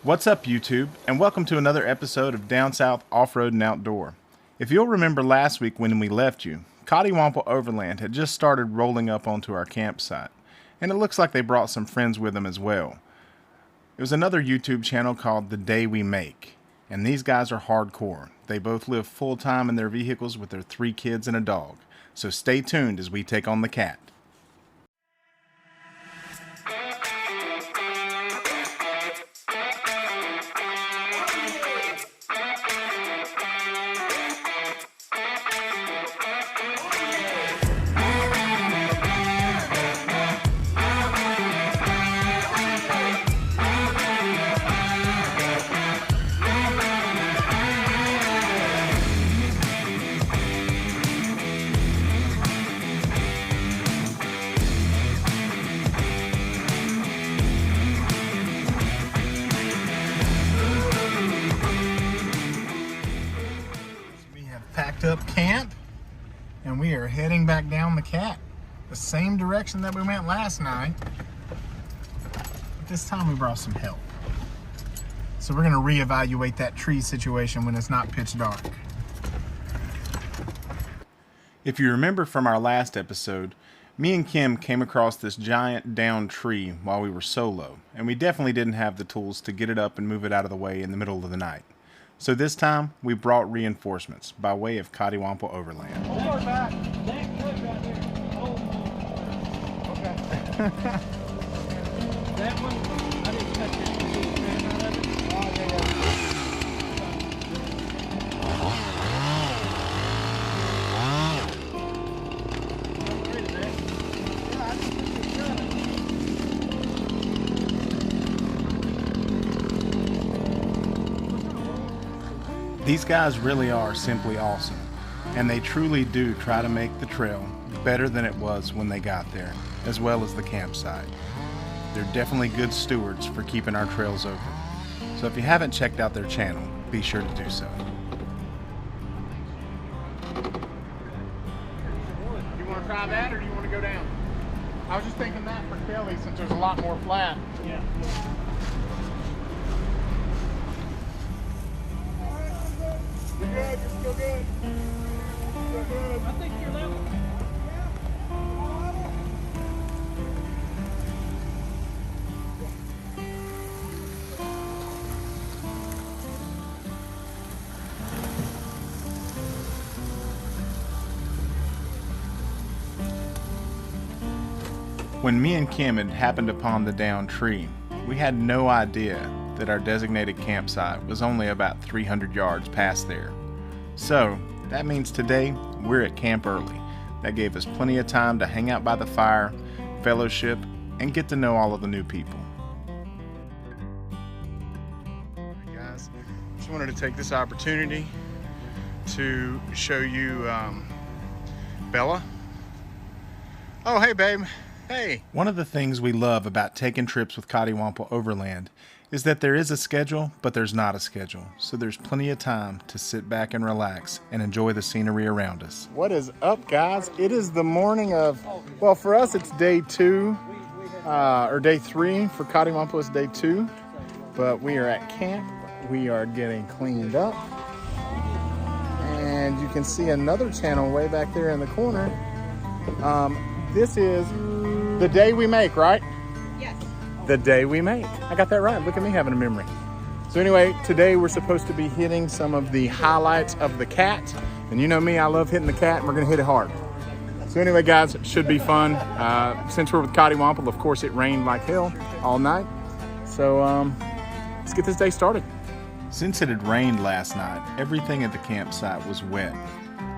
What's up, YouTube, and welcome to another episode of Down South Off-Road and Outdoor. If you'll remember last week when we left you, Coddiwomple Overland had just started rolling up onto our campsite, and it looks like they brought some friends with them as well. It was another YouTube channel called The Day We Make, and these guys are hardcore. They both live full-time in their vehicles with their 3 kids and a dog, so stay tuned as we take on the cat. Up camp, and we are heading back down the cat, the same direction that we went last night, but this time we brought some help. So we're going to reevaluate that tree situation when it's not pitch dark. If you remember from our last episode, me and Kim came across this giant downed tree while we were solo, and we definitely didn't have the tools to get it up and move it out of the way in the middle of the night. So this time, we brought reinforcements by way of Coddiwomple Overland. Back. Okay. That one, I didn't touch it. These guys really are simply awesome, and they truly do try to make the trail better than it was when they got there, as well as the campsite. They're definitely good stewards for keeping our trails open. So if you haven't checked out their channel, be sure to do so. You want to try that, or do you want to go down? I was just thinking that for Kelly, since there's a lot more flat. Yeah. You're good, you're still good. Still good. I think you're level. When me and Kim had happened upon the downed tree, we had no idea that our designated campsite was only about 300 yards past there. So that means today we're at camp early. That gave us plenty of time to hang out by the fire, fellowship, and get to know all of the new people. Alright guys, just wanted to take this opportunity to show you Bella. Oh hey babe, hey. One of the things we love about taking trips with Coddiwomple Overland is that there is a schedule, but there's not a schedule. So there's plenty of time to sit back and relax and enjoy the scenery around us. What is up, guys? It is the morning of, well, for us it's day 2, or day 3. For Coddiwomple it's day 2. But we are at camp. We are getting cleaned up. And you can see another channel way back there in the corner. This is The Day We Make, right? The Day We Make. I got that right. Look at me having a memory. So anyway, today we're supposed to be hitting some of the highlights of the cat. And you know me, I love hitting the cat, and we're going to hit it hard. So anyway, guys, it should be fun. Since we're with Coddiwomple, of course, it rained like hell all night. So let's get this day started. Since it had rained last night, everything at the campsite was wet.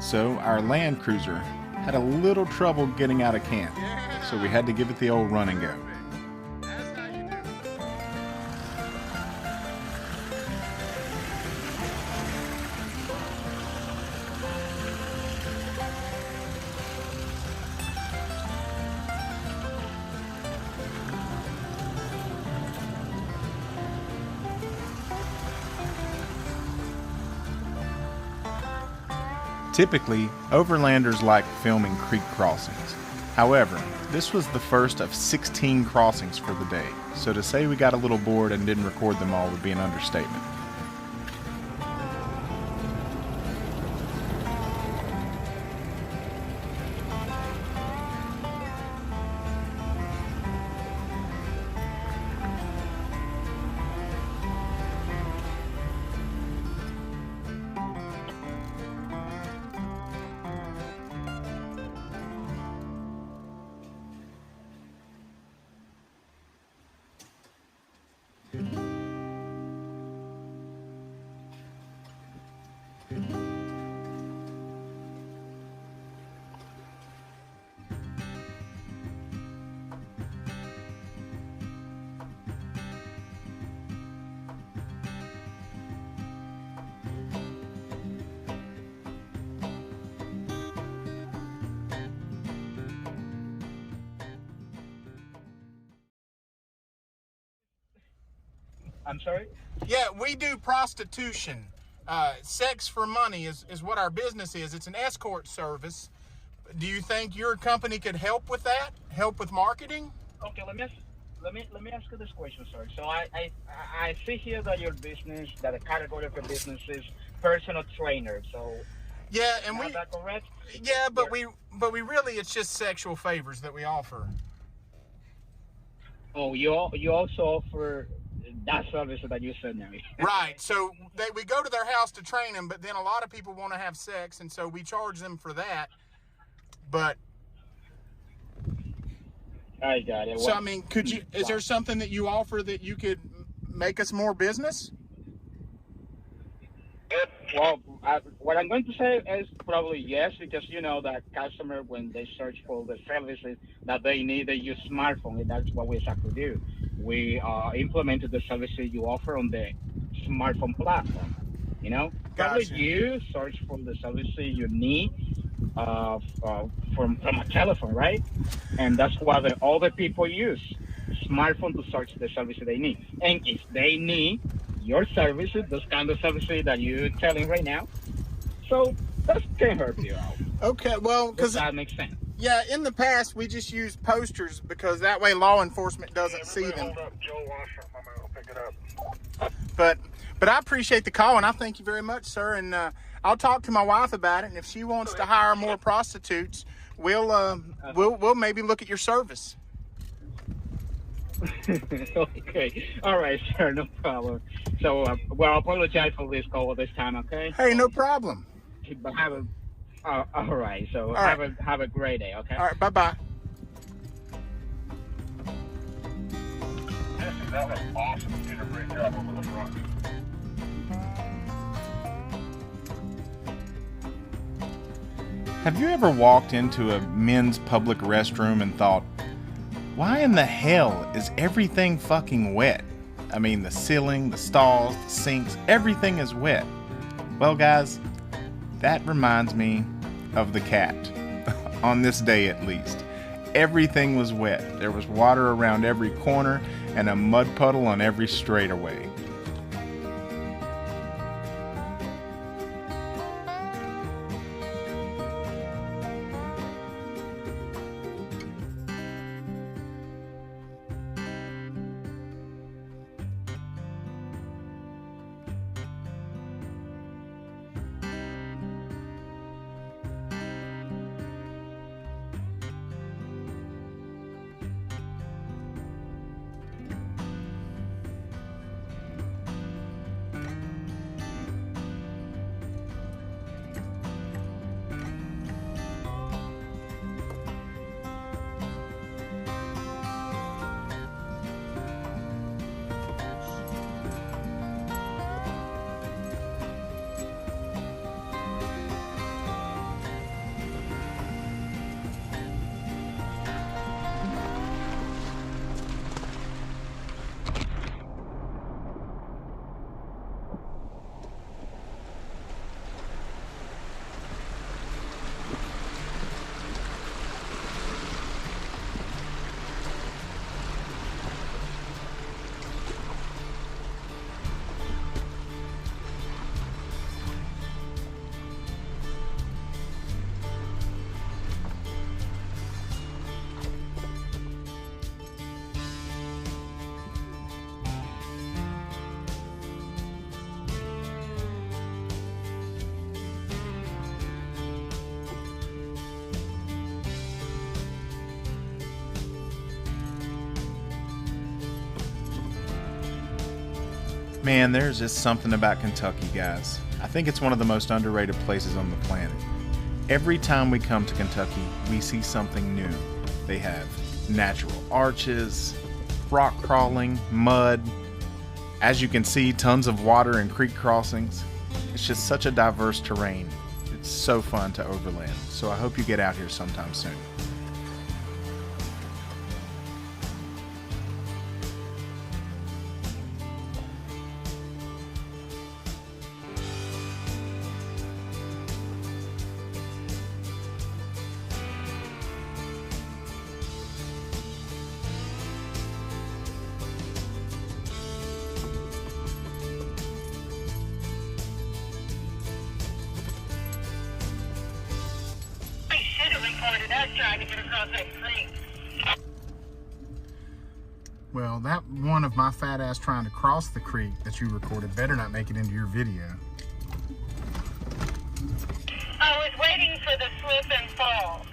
So our Land Cruiser had a little trouble getting out of camp. So we had to give it the old run and go. Typically, overlanders like filming creek crossings, However, this was the first of 16 crossings for the day, so to say we got a little bored and didn't record them all would be an understatement. I'm sorry? Yeah, we do prostitution. Sex for money is what our business is. It's an escort service. Do you think your company could help with that? Help with marketing? Okay, let me ask you this question, sir. So I see here that your business, that the category of your business is personal trainer. So Yeah, and is that correct? yeah, but we really it's just sexual favors that we offer. Oh, you also offer that service that you said now. Right. So we go to their house to train them, but then a lot of people want to have sex, and so we charge them for that. But I got it. so I mean, could you? Is there something that you offer that you could make us more business? Well, what I'm going to say is probably yes, because you know that customer, when they search for the services that they need, they use smartphone, and that's what we exactly do. We implemented the services you offer on the smartphone platform. You know, probably Gotcha. you search for the services you need from a telephone, right? And that's what all the people use smartphone to search the services they need. And if they need your services, those kind of services that you're telling right now, so that can help you out. Okay, well, because that makes sense. Yeah, in the past we just used posters because that way law enforcement doesn't see them. Hold up, Joe. I'll pick it up. But I appreciate the call, and I thank you very much, sir. And I'll talk to my wife about it, and if she wants to hire more prostitutes, we'll maybe look at your service. Okay. All right, sir. No problem. So, well, I apologize for this call this time, okay? Hey, no problem. But have a... all right. So, All have right. have a great day, okay? All right, bye-bye. Jesse, that was awesome. You did a great job over the front. Have you ever walked into a men's public restroom and thought, why in the hell is everything fucking wet? I mean, the ceiling, the stalls, the sinks, everything is wet. Well, guys, that reminds me of the cat. On this day, at least. Everything was wet. There was water around every corner and a mud puddle on every straightaway. Man, there's just something about Kentucky, guys. I think it's one of the most underrated places on the planet. Every time we come to Kentucky, we see something new. They have natural arches, rock crawling, mud. As you can see, tons of water and creek crossings. It's just such a diverse terrain. It's so fun to overland. So I hope you get out here sometime soon. Trying to get across that creek. Well, that one of my fat ass trying to cross the creek that you recorded better not make it into your video. I was waiting for the slip and fall.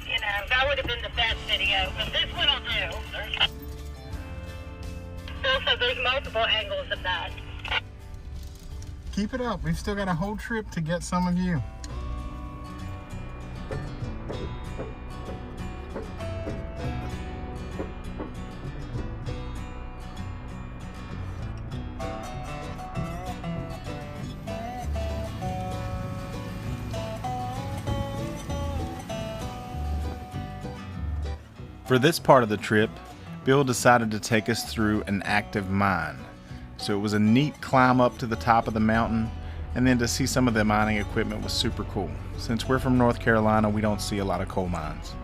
You know, that would have been the best video, but this one will do. Also, there's multiple angles of that. Keep it up. We've still got a whole trip to get some of you. For this part of the trip, Bill decided to take us through an active mine. So it was a neat climb up to the top of the mountain, and then to see some of the mining equipment was super cool. Since we're from North Carolina, we don't see a lot of coal mines.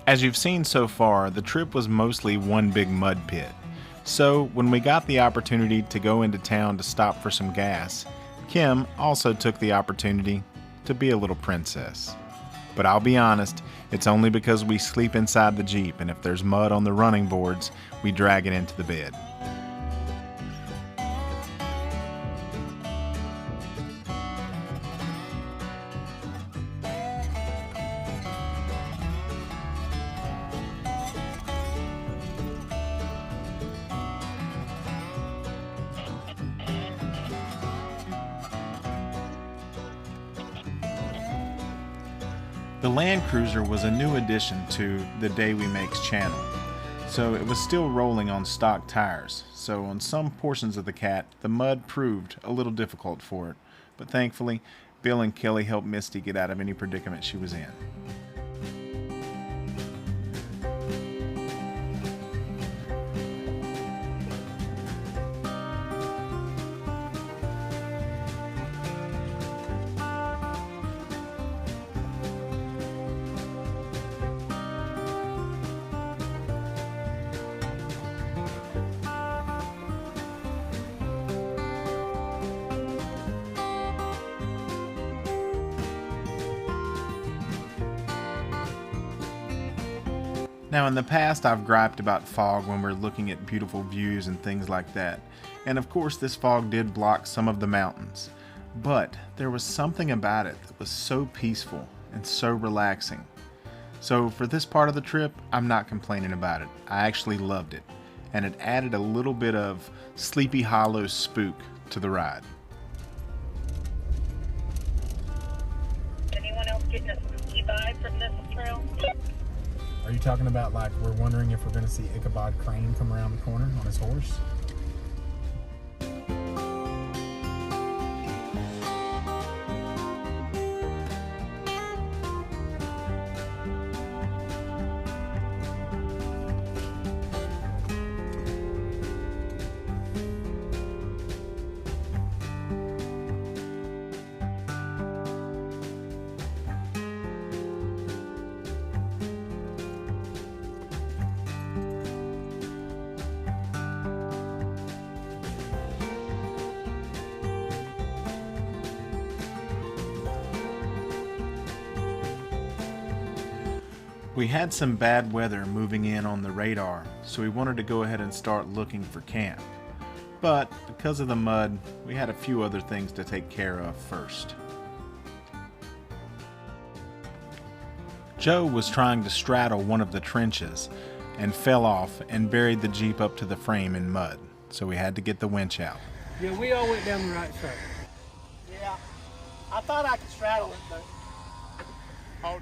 As you've seen so far, the trip was mostly one big mud pit. So when we got the opportunity to go into town to stop for some gas, Kim also took the opportunity to be a little princess. But I'll be honest, it's only because we sleep inside the Jeep, and if there's mud on the running boards, we drag it into the bed. The Land Cruiser was a new addition to the Day We Make's channel, so it was still rolling on stock tires, so on some portions of the Cat, the mud proved a little difficult for it, but thankfully, Bill and Kelly helped Misty get out of any predicament she was in. Now in the past I've griped about fog when we're looking at beautiful views and things like that, and of course this fog did block some of the mountains, but there was something about it that was so peaceful and so relaxing. So for this part of the trip, I'm not complaining about it. I actually loved it, and it added a little bit of Sleepy Hollow spook to the ride. Anyone else getting a spooky vibe from this trail? Are you talking about like we're wondering if we're going to see Ichabod Crane come around the corner on his horse? We had some bad weather moving in on the radar, so we wanted to go ahead and start looking for camp. But because of the mud, we had a few other things to take care of first. Joe was trying to straddle one of the trenches and fell off and buried the Jeep up to the frame in mud, so we had to get the winch out. Yeah, we all went down the right side. Yeah, I thought I could straddle it, but...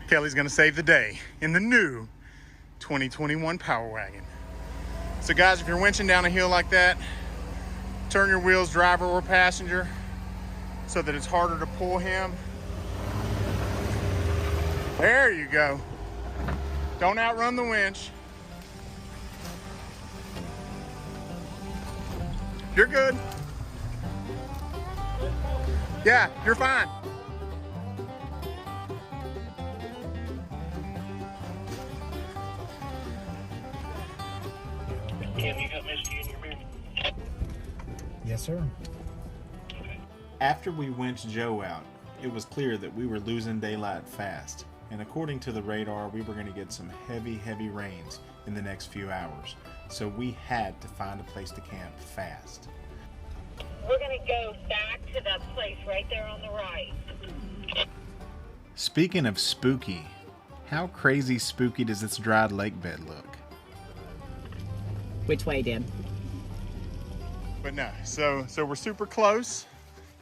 Kelly's gonna save the day in the new 2021 Power Wagon. So guys, if you're winching down a hill like that, turn your wheels driver or passenger so that it's harder to pull him. There you go. Don't outrun the winch. You're good. Yeah, you're fine. Kim, you got Misty in your mirror? Yes, sir. After we winched Joe out, it was clear that we were losing daylight fast. And according to the radar, we were going to get some heavy rains in the next few hours. So we had to find a place to camp fast. We're going to go back to that place right there on the right. Speaking of spooky, how crazy spooky does this dried lake bed look? Which way, Dan? But no, so we're super close.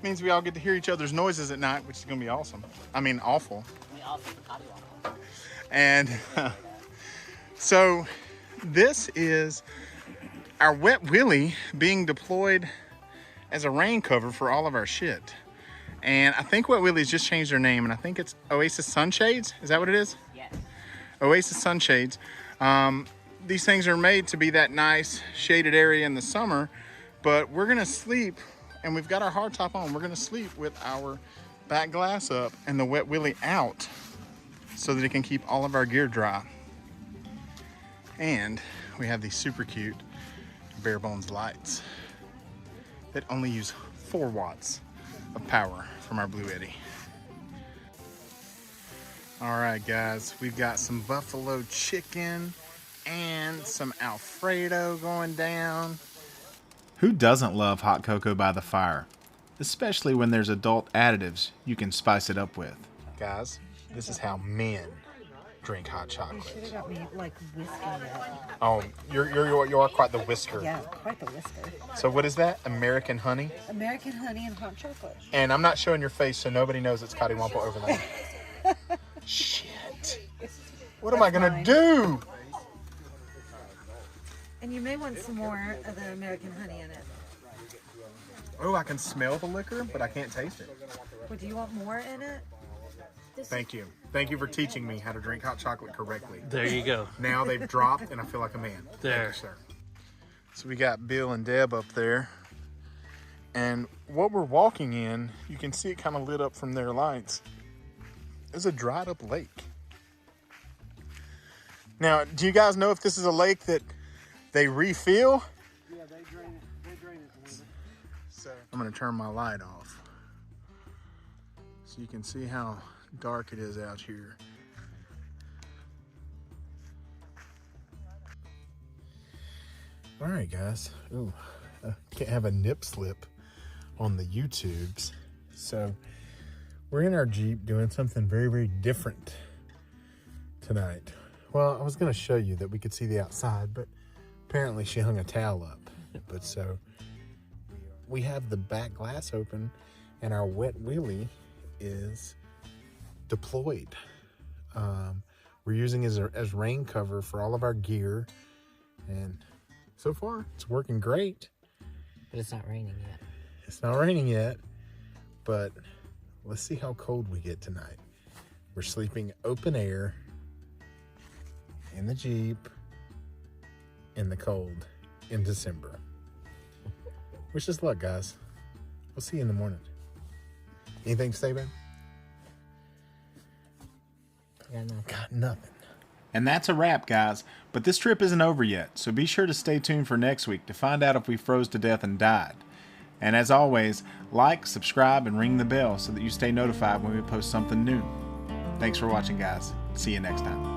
Means we all get to hear each other's noises at night, which is going to be awesome. I mean, awful. And so this is our Wet Willie being deployed as a rain cover for all of our shit. And I think Wet Willie's just changed their name, and I think it's Oasis Sunshades. Is that what it is? Yes. Oasis Sunshades. These things are made to be that nice shaded area in the summer, but we're gonna sleep, and we've got our hardtop on. We're gonna sleep with our back glass up and the Wet Willie out so that it can keep all of our gear dry. And we have these super cute bare bones lights that only use 4 watts of power from our Blue Eddy. All right, guys, we've got some buffalo chicken and some Alfredo going down. Who doesn't love hot cocoa by the fire? Especially when there's adult additives you can spice it up with. Guys, this is how men drink hot chocolate. You should have got me like whiskey yet. Oh, you are quite the whisker. Yeah, quite the whisker. So what is that? American honey? American honey and hot chocolate. And I'm not showing your face so nobody knows it's Coddiwomple Overland. Shit. What am I gonna do? And you may want some more of the American honey in it. Oh, I can smell the liquor, but I can't taste it. Well, do you want more in it? Thank you. Thank you for teaching me how to drink hot chocolate correctly. There you go. Now they've dropped and I feel like a man. There. Thank you, sir. So we got Bill and Deb up there. And what we're walking in, you can see it kind of lit up from their lights. It's a dried up lake. Now, do you guys know if this is a lake that they refill? Yeah, they drain it. So I'm gonna turn my light off so you can see how dark it is out here. All right, guys. Ooh, I can't have a nip slip on the YouTubes. So we're in our Jeep doing something very different tonight. Well, I was gonna show you that we could see the outside, but apparently she hung a towel up. But so we have the back glass open and our Wet Willie is deployed. We're using it as rain cover for all of our gear, and so far it's working great. But it's not raining yet. It's not raining yet, but let's see how cold we get tonight. We're sleeping open air in the Jeep in the cold in December. Wish us luck, guys. We'll see you in the morning. Anything to say, Ben? Got nothing. And that's a wrap, guys. But this trip isn't over yet, so be sure to stay tuned for next week to find out if we froze to death and died. And as always, like, subscribe, and ring the bell so that you stay notified when we post something new. Thanks for watching, guys. See you next time.